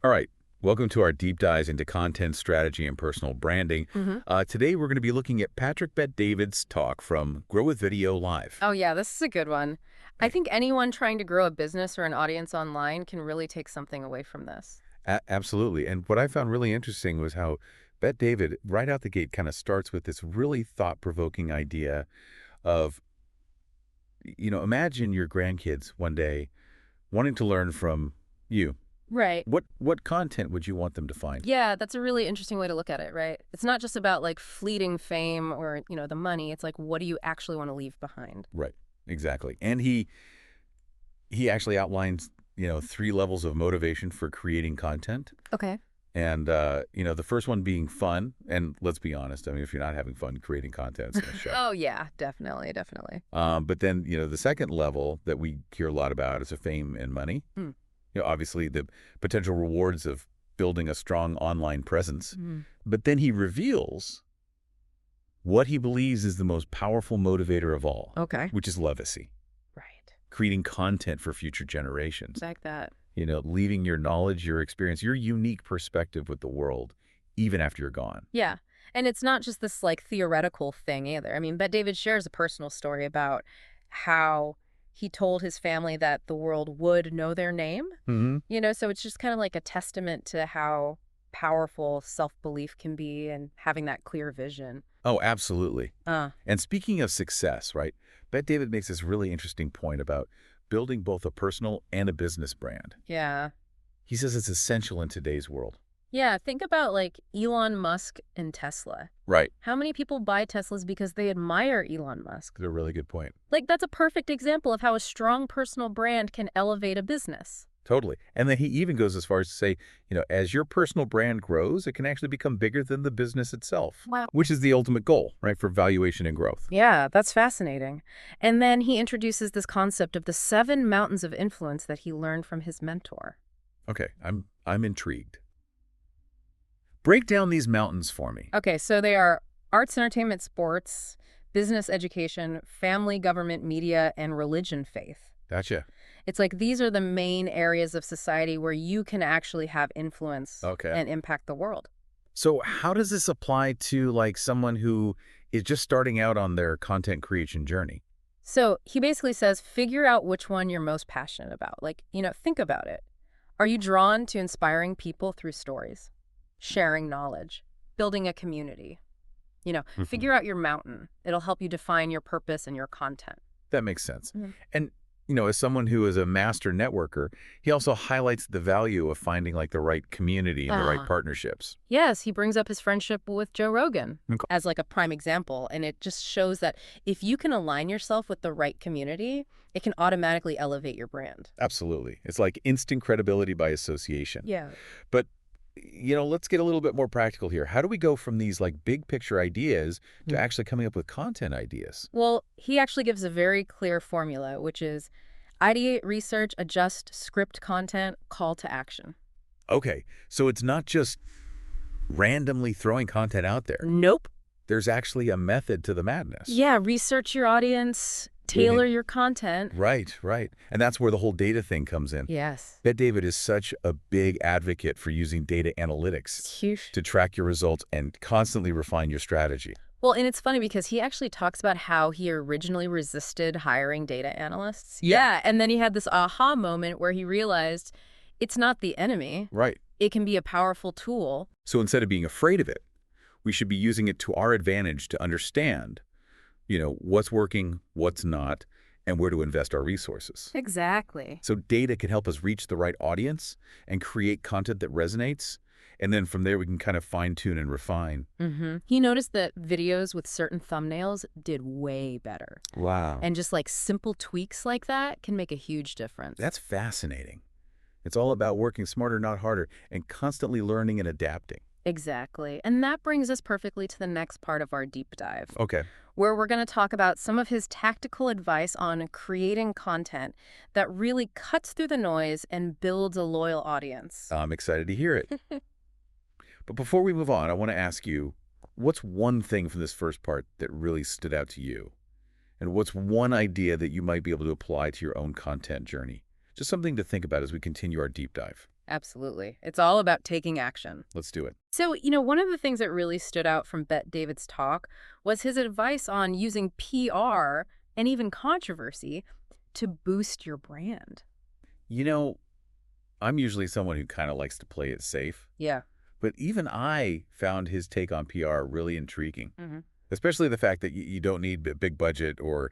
All right. Welcome to our deep dives into content strategy and personal branding. hmm Today, we're going to be looking at Patrick Bet-David's talk from Grow with Video Live. Oh, yeah, this is a good one. I Right. think anyone trying to grow a business or an audience online can really take something away from this. Absolutely. And what I found really interesting was how Bet-David, right out the gate, kind of starts with this really thought-provoking idea of, imagine your grandkids one day wanting to learn from you. Right. What content would you want them to find? Yeah, that's a really interesting way to look at it, right? It's not just about like fleeting fame or, the money. It's like, what do you actually want to leave behind? Right. Exactly. And he actually outlines, three levels of motivation for creating content. Okay. And, the first one being fun. And let's be honest, I mean, if you're not having fun creating content, it's going to show. Oh, yeah, definitely, definitely. But then, the second level that we hear a lot about is fame and money. Hmm. Obviously, the potential rewards of building a strong online presence. Mm. But then he reveals what he believes is the most powerful motivator of all, Okay. which is legacy, Right. creating content for future generations. Like that. Leaving your knowledge, your experience, your unique perspective with the world, even after you're gone. Yeah. And it's not just this like theoretical thing either. I mean, Bet David shares a personal story about how he told his family that the world would know their name. Hmm. So it's just kind of like a testament to how powerful self-belief can be and having that clear vision. Oh, absolutely. Uh, And speaking of success, right, Bet David makes this really interesting point about building both a personal and a business brand. yeah. He says it's essential in today's world. Yeah, think about like Elon Musk and Tesla. Right. How many people buy Teslas because they admire Elon Musk? That's a really good point. Like that's a perfect example of how a strong personal brand can elevate a business. Totally. And then he even goes as far as to say, as your personal brand grows, it can actually become bigger than the business itself, Wow. which is the ultimate goal, right, for valuation and growth. Yeah, that's fascinating. And then he introduces this concept of the 7 mountains of influence that he learned from his mentor. Okay, I'm intrigued. Break down these mountains for me. Okay, so they are arts, entertainment, sports, business, education, family, government, media, and religion, faith. Gotcha. It's like these are the main areas of society where you can actually have influence Okay. and impact the world. So how does this apply to like someone who is just starting out on their content creation journey? So he basically says, figure out which one you're most passionate about. Like, think about it. Are you drawn to inspiring people through stories, sharing knowledge, building a community? Mhm. Figure out your mountain. It'll help you define your purpose and your content. That makes sense. Mhm. And, as someone who is a master networker, he also highlights the value of finding like the right community and the right Ah. partnerships. Yes, he brings up his friendship with Joe Rogan Okay. as like a prime example. And it just shows that if you can align yourself with the right community, it can automatically elevate your brand. Absolutely. It's like instant credibility by association. Yeah. But, let's get a little bit more practical here. How do we go from these like big picture ideas to Hmm. actually coming up with content ideas? Well, he actually gives a very clear formula, which is ideate, research, adjust, script content, call to action. Okay, so it's not just randomly throwing content out there. Nope. There's actually a method to the madness. Yeah, research your audience, tailor your content. Right, right. And that's where the whole data thing comes in. Yes. Bet David is such a big advocate for using data analytics It's huge. to track your results and constantly refine your strategy. Well, and it's funny because he actually talks about how he originally resisted hiring data analysts. Yeah. Yeah, and then he had this aha moment where he realized it's not the enemy. Right. It can be a powerful tool. So instead of being afraid of it, we should be using it to our advantage to understand, what's working, what's not, and where to invest our resources. Exactly. So data can help us reach the right audience and create content that resonates. And then from there, we can kind of fine tune and refine. He noticed that videos with certain thumbnails did way better. Wow. And just like simple tweaks like that can make a huge difference. That's fascinating. It's all about working smarter, not harder, and constantly learning and adapting. Exactly. And that brings us perfectly to the next part of our deep dive, Okay. where we're going to talk about some of his tactical advice on creating content that really cuts through the noise and builds a loyal audience. I'm excited to hear it. But before we move on, I want to ask you, what's one thing from this first part that really stood out to you? And what's one idea that you might be able to apply to your own content journey? Just something to think about as we continue our deep dive. Absolutely. It's all about taking action. Let's do it. So, one of the things that really stood out from Bet David's talk was his advice on using PR and even controversy to boost your brand. You know, I'm usually someone who kind of likes to play it safe, Yeah. but even I found his take on PR really intriguing. hmm Especially the fact that you don't need a big budget or,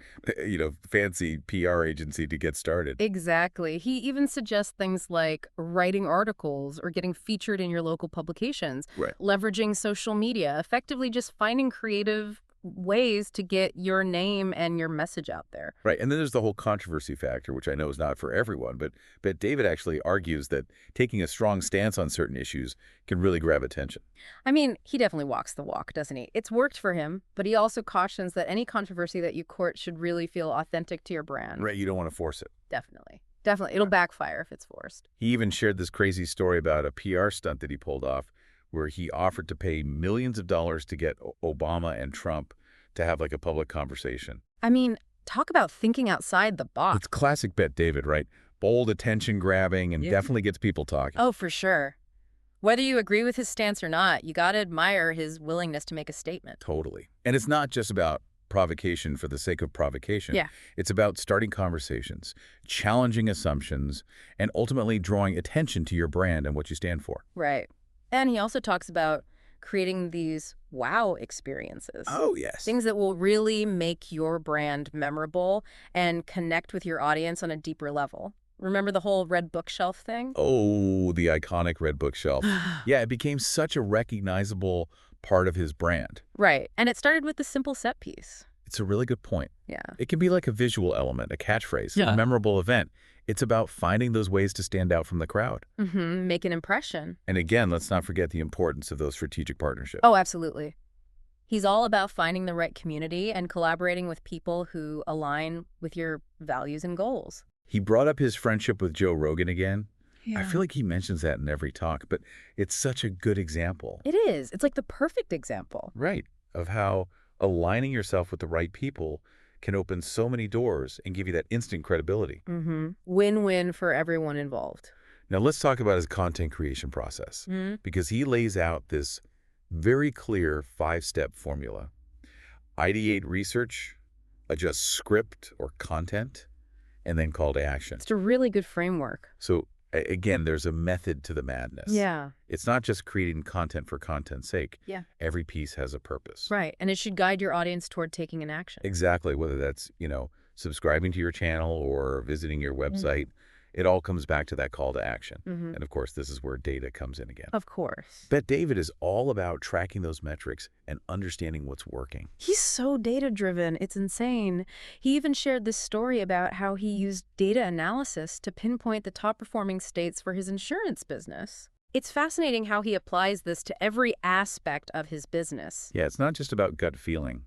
fancy PR agency to get started. Exactly. He even suggests things like writing articles or getting featured in your local publications, Right. leveraging social media, effectively just finding creative ways to get your name and your message out there. Right. And then there's the whole controversy factor, which I know is not for everyone, but David actually argues that taking a strong stance on certain issues can really grab attention. I mean, he definitely walks the walk, doesn't he? It's worked for him, but he also cautions that any controversy that you court should really feel authentic to your brand. Right. You don't want to force it. Definitely. Definitely. It'll backfire if it's forced. He even shared this crazy story about a PR stunt that he pulled off where he offered to pay millions of dollars to get Obama and Trump to have like a public conversation. I mean, talk about thinking outside the box. It's classic Bet David, right? Bold, attention grabbing, and Yeah. definitely gets people talking. Oh, for sure. Whether you agree with his stance or not, you got to admire his willingness to make a statement. Totally. And it's not just about provocation for the sake of provocation. Yeah. It's about starting conversations, challenging assumptions, and ultimately drawing attention to your brand and what you stand for. Right. And he also talks about creating these wow experiences. Oh, yes. Things that will really make your brand memorable and connect with your audience on a deeper level. Remember the whole red bookshelf thing? Oh, the iconic red bookshelf. Yeah, it became such a recognizable part of his brand. Right. And it started with the simple set piece. It's a really good point. Yeah. It can be like a visual element, a catchphrase, Yeah. a memorable event. It's about finding those ways to stand out from the crowd. Make an impression. And again, let's not forget the importance of those strategic partnerships. Oh, absolutely. He's all about finding the right community and collaborating with people who align with your values and goals. He brought up his friendship with Joe Rogan again. I Yeah. feel like he mentions that in every talk, but it's such a good example. It is. It's like the perfect example. Right. Of how aligning yourself with the right people can open so many doors and give you that instant credibility. Win-win for everyone involved. Now let's talk about his content creation process, because he lays out this very clear 5-step formula. Ideate research, adjust script or content, and then call to action. It's a really good framework. So again, there's a method to the madness. Yeah. It's not just creating content for content's sake. Yeah. Every piece has a purpose. Right. And it should guide your audience toward taking an action. Exactly. Whether that's, subscribing to your channel or visiting your website, it all comes back to that call to action. And of course, this is where data comes in again. Of course. Bet David is all about tracking those metrics and understanding what's working. He's so data-driven. It's insane. He even shared this story about how he used data analysis to pinpoint the top-performing states for his insurance business. It's fascinating how he applies this to every aspect of his business. Yeah, it's not just about gut feeling.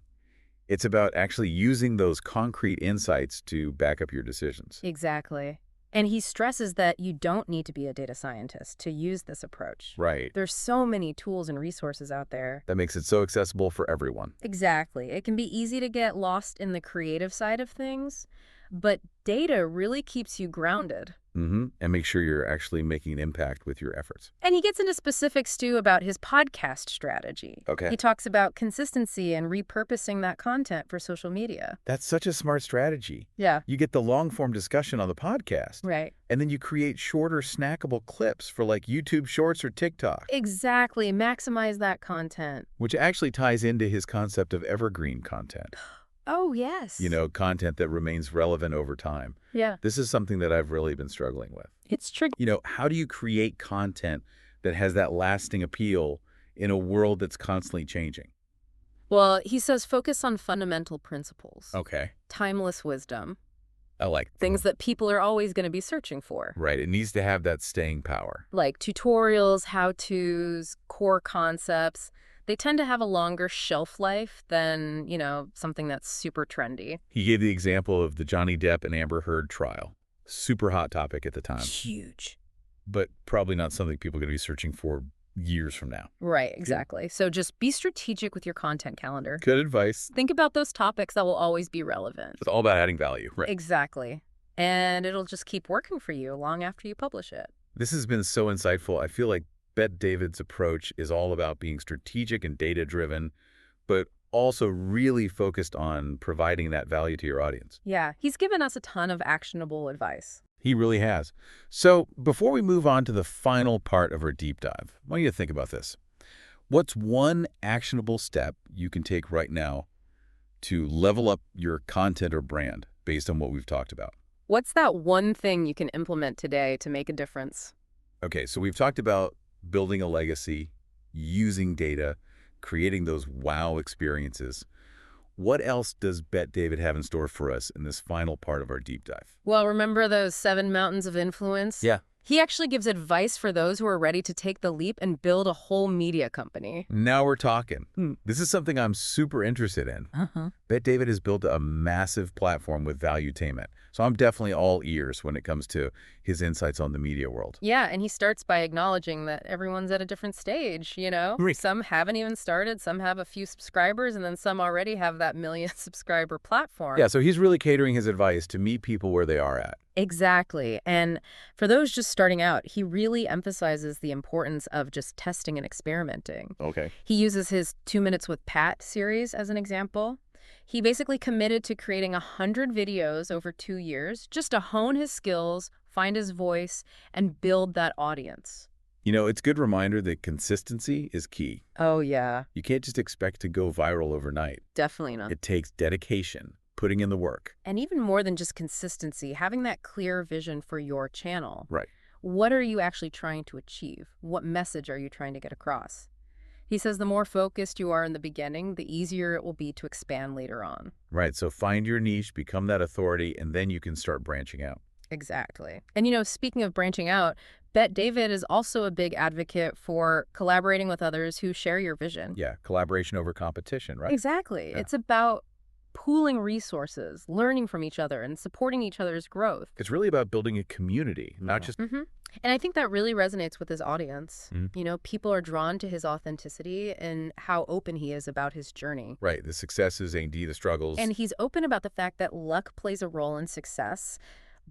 It's about actually using those concrete insights to back up your decisions. Exactly. And he stresses that you don't need to be a data scientist to use this approach. Right. There's so many tools and resources out there. That makes it so accessible for everyone. Exactly. It can be easy to get lost in the creative side of things, but data really keeps you grounded. And make sure you're actually making an impact with your efforts. And he gets into specifics, too, about his podcast strategy. Okay. He talks about consistency and repurposing that content for social media. That's such a smart strategy. Yeah. You get the long-form discussion on the podcast. Right. And then you create shorter, snackable clips for like YouTube Shorts or TikTok. Exactly. Maximize that content. Which actually ties into his concept of evergreen content. Oh, yes. Content that remains relevant over time. Yeah. This is something that I've really been struggling with. It's tricky. How do you create content that has that lasting appeal in a world that's constantly changing? Well, he says focus on fundamental principles. Okay. Timeless wisdom. I like Things that people are always going to be searching for. Right. It needs to have that staying power. Like tutorials, how-tos, core concepts. They tend to have a longer shelf life than, something that's super trendy. He gave the example of the Johnny Depp and Amber Heard trial. Super hot topic at the time. Huge. But probably not something people are going to be searching for years from now. Right, exactly. So just be strategic with your content calendar. Good advice. Think about those topics that will always be relevant. It's all about adding value. Right. Exactly. And it'll just keep working for you long after you publish it. This has been so insightful. I feel like Bet David's approach is all about being strategic and data-driven, but also really focused on providing that value to your audience. Yeah, he's given us a ton of actionable advice. He really has. So before we move on to the final part of our deep dive, I want you to think about this. What's one actionable step you can take right now to level up your content or brand based on what we've talked about? What's that one thing you can implement today to make a difference? Okay, so we've talked about building a legacy, using data, creating those wow experiences. What else does Bet David have in store for us in this final part of our deep dive? Well, remember those 7 mountains of influence? Yeah. He actually gives advice for those who are ready to take the leap and build a whole media company. Now we're talking. This is something I'm super interested in. Bet David has built a massive platform with Valuetainment, so I'm definitely all ears when it comes to his insights on the media world. Yeah, and he starts by acknowledging that everyone's at a different stage, you know? Right. Some haven't even started, some have a few subscribers, and then some already have that million subscriber platform. Yeah, so he's really catering his advice to meet people where they are at. Exactly. And for those just starting out, he really emphasizes the importance of just testing and experimenting. Okay. He uses his 2 Minutes with Pat series as an example. He basically committed to creating 100 videos over 2 years just to hone his skills, find his voice, and build that audience. You know, it's a good reminder that consistency is key. Oh, yeah, You can't just expect to go viral overnight. definitely not. It takes dedication, putting in the work. And even more than just consistency, having that clear vision for your channel. Right. What are you actually trying to achieve? What message are you trying to get across? He says the more focused you are in the beginning, the easier it will be to expand later on. Right, so find your niche, become that authority, and then you can start branching out. Exactly. And speaking of branching out, Bet David is also a big advocate for collaborating with others who share your vision. Yeah, collaboration over competition, right? Exactly. Yeah. It's about pooling resources, learning from each other, and supporting each other's growth. It's really about building a community, not just... And I think that really resonates with his audience. Mhm. People are drawn to his authenticity and how open he is about his journey. Right, the successes, A&D, the struggles. And he's open about the fact that luck plays a role in success,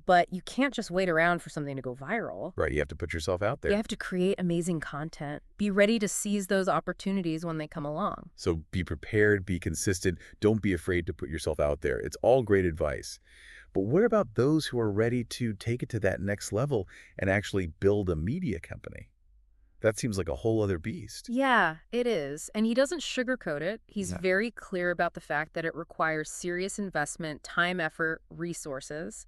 but you can't just wait around for something to go viral. Right, you have to put yourself out there. You have to create amazing content. Be ready to seize those opportunities when they come along. So be prepared, be consistent, don't be afraid to put yourself out there. It's all great advice. But what about those who are ready to take it to that next level and actually build a media company? That seems like a whole other beast. Yeah, it is. And he doesn't sugarcoat it. He's No. very clear about the fact that it requires serious investment, time, effort, resources.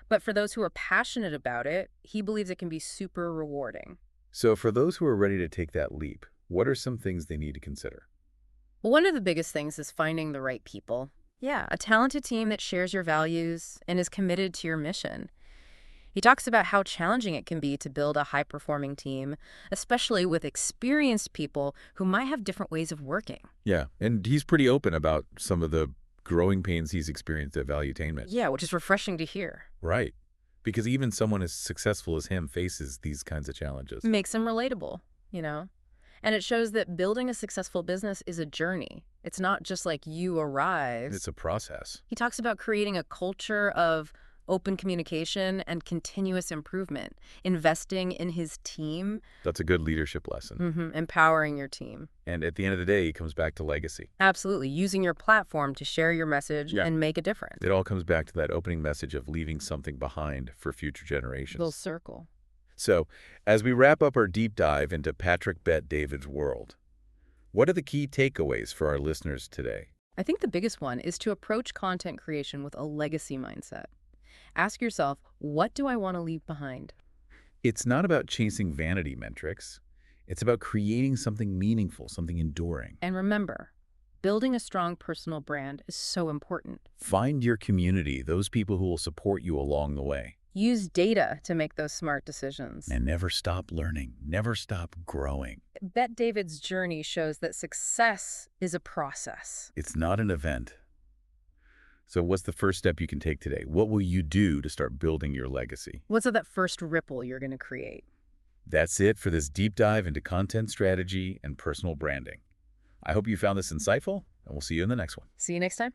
But for those who are passionate about it, he believes it can be super rewarding. So for those who are ready to take that leap, what are some things they need to consider? One of the biggest things is finding the right people. Yeah, a talented team that shares your values and is committed to your mission. He talks about how challenging it can be to build a high-performing team, especially with experienced people who might have different ways of working. Yeah, and he's pretty open about some of the growing pains he's experienced at Valuetainment. Yeah, which is refreshing to hear. Right, because even someone as successful as him faces these kinds of challenges. Makes him relatable. And it shows that building a successful business is a journey. It's not just like you arrive. It's a process. He talks about creating a culture of open communication and continuous improvement, investing in his team, That's a good leadership lesson. empowering your team. And at the end of the day, it comes back to legacy. Absolutely. Using your platform to share your message Yeah. and make a difference. It all comes back to that opening message of leaving something behind for future generations. Full circle. So, as we wrap up our deep dive into Patrick Bet David's world, what are the key takeaways for our listeners today? I think the biggest one is to approach content creation with a legacy mindset. Ask yourself, what do I want to leave behind? It's not about chasing vanity metrics. It's about creating something meaningful, something enduring. And remember, building a strong personal brand is so important. Find your community, those people who will support you along the way. Use data to make those smart decisions. And never stop learning, never stop growing. Bet David's journey shows that success is a process. It's not an event. So what's the first step you can take today? What will you do to start building your legacy? What's that first ripple you're going to create? That's it for this deep dive into content strategy and personal branding. I hope you found this insightful, and we'll see you in the next one. See you next time.